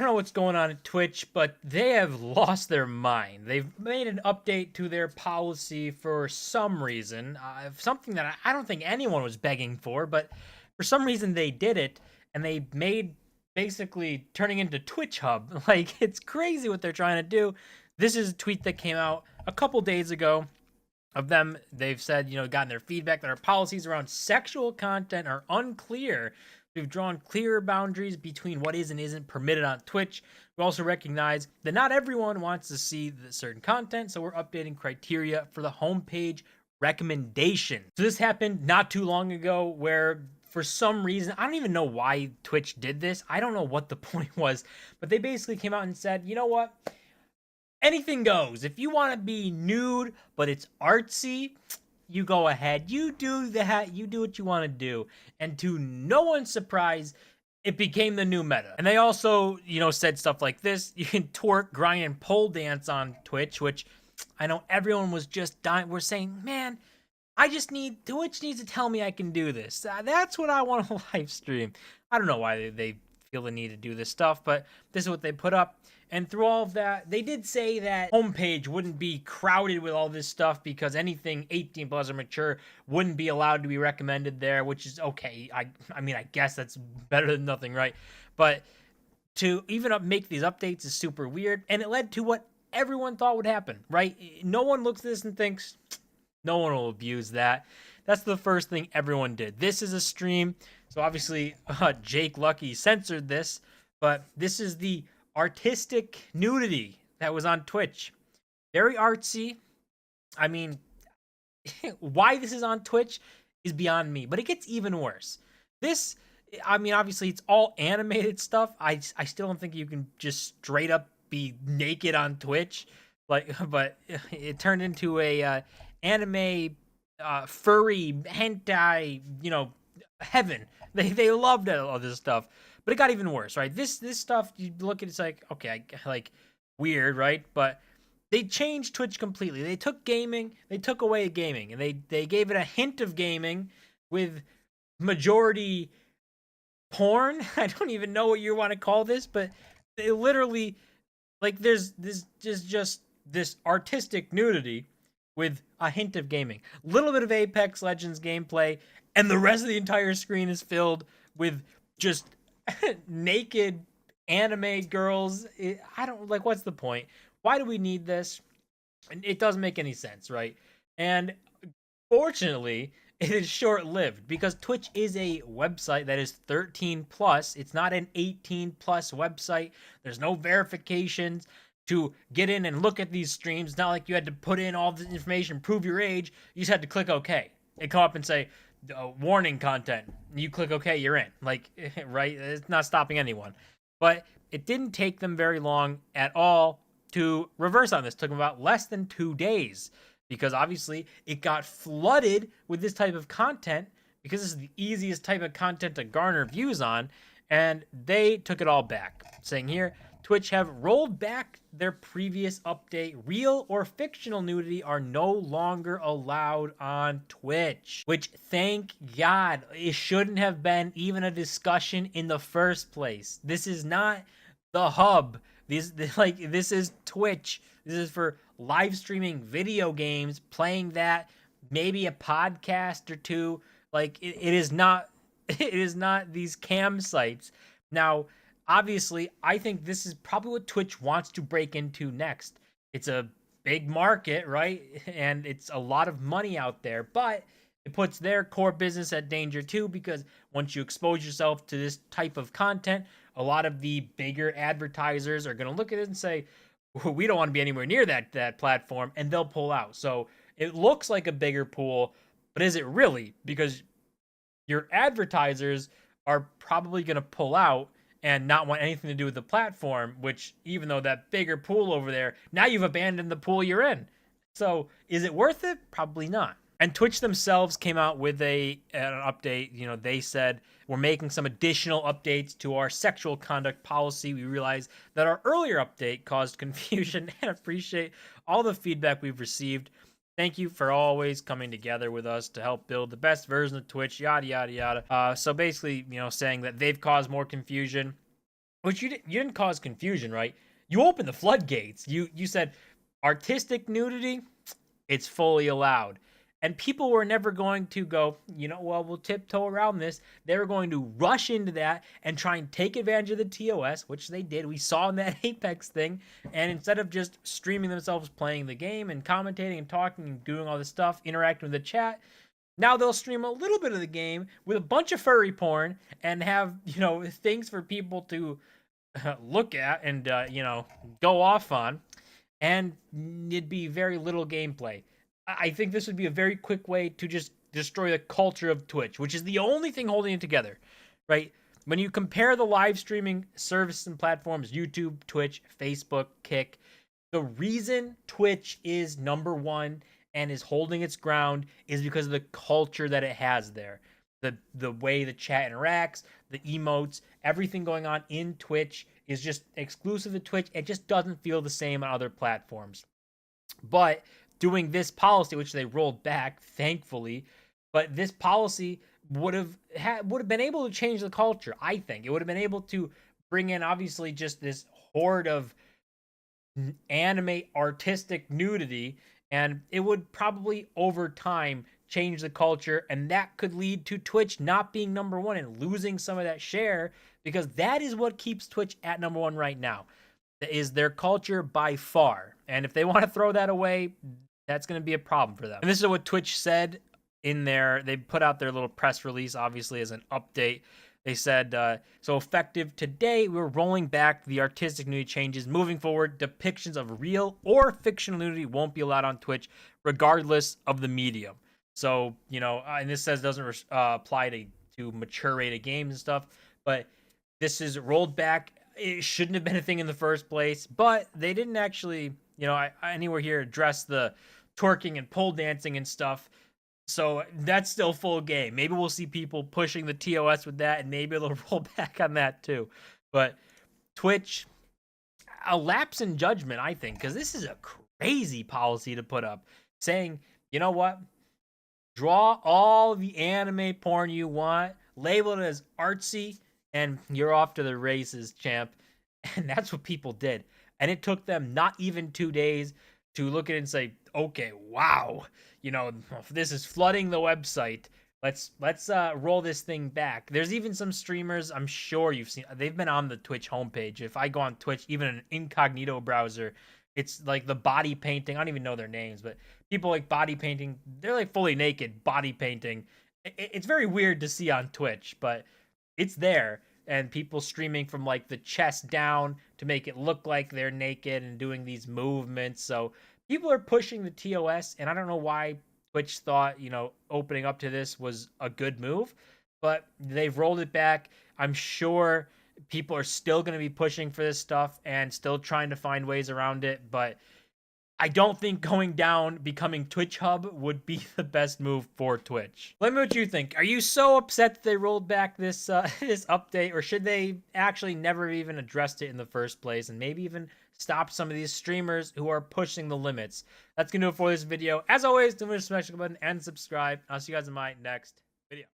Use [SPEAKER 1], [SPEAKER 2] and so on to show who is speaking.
[SPEAKER 1] don't know what's going on at Twitch, but they have lost their mind. They've made an update to their policy for some reason, something that I don't think anyone was begging for, but for some reason they did it, and they made basically turning into Twitch Hub. Like, it's crazy what they're trying to do. This is a tweet that came out a couple days ago of them. They've said, gotten their feedback that our policies around sexual content are unclear. We've drawn clearer boundaries between what is and isn't permitted on Twitch. We also recognize that not everyone wants to see certain content, so we're updating criteria for the homepage recommendation. So this happened not too long ago where for some reason, I don't even know why Twitch did this. I don't know what the point was, but they basically came out and said, you know what? Anything goes. If you want to be nude, but it's artsy, you go ahead. You do that. You do what you want to do. And to no one's surprise, it became the new meta. And they also, said stuff like this. You can twerk, grind, and pole dance on Twitch, which I know everyone was just dying. We're saying, man, Twitch needs to tell me I can do this. That's what I want to live stream. I don't know why they feel the need to do this stuff, but this is what they put up. And through all of that, they did say that homepage wouldn't be crowded with all this stuff because anything 18 plus or mature wouldn't be allowed to be recommended there, which is okay. I mean, I guess that's better than nothing, right? But to even make these updates is super weird, and it led to what everyone thought would happen, right? No one looks at this and thinks, no one will abuse that. That's the first thing everyone did. This is a stream, so obviously Jake Lucky censored this, but this is the artistic nudity that was on Twitch. Very artsy. I mean, why this is on Twitch is beyond me, but it gets even worse. This, I mean, obviously it's all animated stuff. I still don't think you can just straight up be naked on Twitch. But it turned into a anime furry hentai, heaven. They loved all this stuff. But it got even worse, right? This stuff, you look at it's like, okay, like weird, right? But they changed Twitch completely. They took gaming, they took away gaming, and they gave it a hint of gaming with majority porn. I don't even know what you want to call this, but they literally, like, there's just this artistic nudity with a hint of gaming. Little bit of Apex Legends gameplay, and the rest of the entire screen is filled with just naked anime girls. I don't like, what's the point? Why do we need this? It doesn't make any sense, right? And fortunately, it is short-lived because Twitch is a website that is 13 plus. It's not an 18 plus website. There's no verifications to get in and look at these streams. It's not like you had to put in all this information, prove your age. You just had to click OK. It come up and say, warning content. You click OK, you're in. Like, right? It's not stopping anyone. But it didn't take them very long at all to reverse on this. It took them about less than 2 days because obviously it got flooded with this type of content because this is the easiest type of content to garner views on. And they took it all back, saying here, Twitch have rolled back their previous update. Real or fictional nudity are no longer allowed on Twitch, which, thank God, it shouldn't have been even a discussion in the first place. This is not the hub. This is Twitch. This is for live streaming video games, playing that, maybe a podcast or two. Like, it is not it is not these cam sites. Now, obviously, I think this is probably what Twitch wants to break into next. It's a big market, right? And it's a lot of money out there, but it puts their core business at danger too, because once you expose yourself to this type of content, a lot of the bigger advertisers are going to look at it and say, we don't want to be anywhere near that platform, and they'll pull out. So it looks like a bigger pool, but is it really? Because your advertisers are probably going to pull out and not want anything to do with the platform, which, even though that bigger pool over there, now you've abandoned the pool you're in. So is it worth it? Probably not. And Twitch themselves came out with an update. They said, we're making some additional updates to our sexual conduct policy. We realize that our earlier update caused confusion and appreciate all the feedback we've received. Thank you for always coming together with us to help build the best version of Twitch, yada, yada, yada. So basically, saying that they've caused more confusion. Which you didn't cause confusion, right? You opened the floodgates. You said artistic nudity, it's fully allowed. And people were never going to go, well, we'll tiptoe around this. They were going to rush into that and try and take advantage of the TOS, which they did. We saw in that Apex thing. And instead of just streaming themselves playing the game and commentating and talking and doing all this stuff, interacting with the chat, now they'll stream a little bit of the game with a bunch of furry porn and have, things for people to look at and, go off on. And it'd be very little gameplay. I think this would be a very quick way to just destroy the culture of Twitch, which is the only thing holding it together, right? When you compare the live streaming services and platforms, YouTube, Twitch, Facebook, Kick, the reason Twitch is number one and is holding its ground is because of the culture that it has there. The way the chat interacts, the emotes, everything going on in Twitch is just exclusive to Twitch. It just doesn't feel the same on other platforms. But doing this policy, which they rolled back, thankfully, but this policy would have been able to change the culture. I think it would have been able to bring in obviously just this horde of anime artistic nudity, and it would probably over time change the culture, and that could lead to Twitch not being number one and losing some of that share, because that is what keeps Twitch at number one right now, is their culture by far. And if they want to throw that away, that's going to be a problem for them. And this is what Twitch said in they put out their little press release, obviously as an update. They said, so effective today, we're rolling back the artistic nudity changes. Moving forward, depictions of real or fictional nudity won't be allowed on Twitch, regardless of the medium. So, and this says doesn't apply to mature rated games and stuff, but this is rolled back. It shouldn't have been a thing in the first place, but they didn't actually, anywhere here address the twerking and pole dancing and stuff. So that's still full game. Maybe we'll see people pushing the TOS with that, and maybe they'll roll back on that too. But Twitch, a lapse in judgment, I think, because this is a crazy policy to put up, saying, you know what? Draw all the anime porn you want, label it as artsy, and you're off to the races, champ. And that's what people did. And it took them not even 2 days to look at it and say, okay, wow, this is flooding the website. Let's roll this thing back. There's even some streamers, I'm sure you've seen, they've been on the Twitch homepage. If I go on Twitch, even an incognito browser, it's like the body painting. I don't even know their names, but people like body painting. They're like fully naked body painting. It's very weird to see on Twitch, but it's there. And people streaming from like the chest down to make it look like they're naked and doing these movements. So people are pushing the TOS, and I don't know why Twitch thought, opening up to this was a good move, but they've rolled it back. I'm sure people are still going to be pushing for this stuff and still trying to find ways around it, but I don't think going down, becoming Twitch Hub would be the best move for Twitch. Let me know what you think. Are you so upset that they rolled back this this update, or should they actually never even addressed it in the first place and maybe even stop some of these streamers who are pushing the limits? That's going to do it for this video. As always, don't forget to smash the button and subscribe. I'll see you guys in my next video.